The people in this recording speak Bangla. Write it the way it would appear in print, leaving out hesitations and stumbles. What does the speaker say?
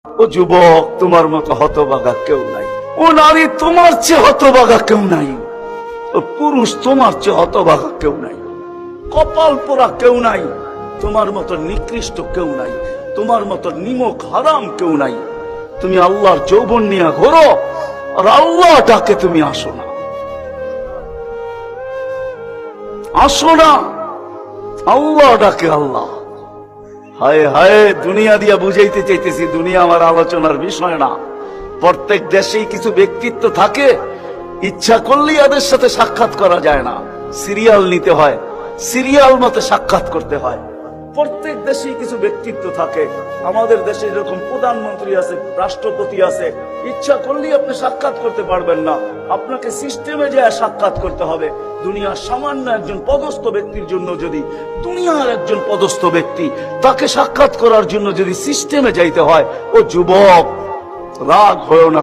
ও যুবক, তোমার মতো হতভাগা কেউ নাই। ও নারী, তোমার চেয়ে হতভাগা কেউ নাই। ও পুরুষ, তোমার চেয়ে হতভাগা কেউ নাই। কপাল পোড়া কেউ নাই। তোমার মতো নিকৃষ্ট কেউ নাই। তোমার মতো নিমক হারাম কেউ নাই। তুমি আল্লাহর যৌবন নিয়ে ঘোরো, আর আল্লাহ ডাকে তুমি আসো না। আসো না, আল্লাহ ডাকে আল্লাহ। হায় হায়, দুনিয়া দিয়া বুঝাইতে চাইতেছি, দুনিয়া আমার আলোচনার বিষয় না। প্রত্যেক দেশেই কিছু ব্যক্তিত্ব থাকে, ইচ্ছা করলেই এদের সাথে সাক্ষাৎ করা যায় না, সিরিয়াল নিতে হয়, সিরিয়াল মতে সাক্ষাৎ করতে হয়। প্রত্যেক দেশেই কিছু ব্যক্তিত্ব থাকে। আমাদের দেশে এরকম প্রধানমন্ত্রী আছে, রাষ্ট্রপতি আছে, ইচ্ছা করলেই আপনি সাক্ষাৎ করতে পারবেন না, আপনাকে সিস্টেমে যায় সাক্ষাৎ করতে হবে। দুনিয়ার সামান্য একজন পদস্থ ব্যক্তির জন্য, যদি দুনিয়ার একজন পদস্থ ব্যক্তি, তাকে সাক্ষাৎ করার জন্য যদি সিস্টেমে যাইতে হয়, ও যুবক, রাগ হয় না।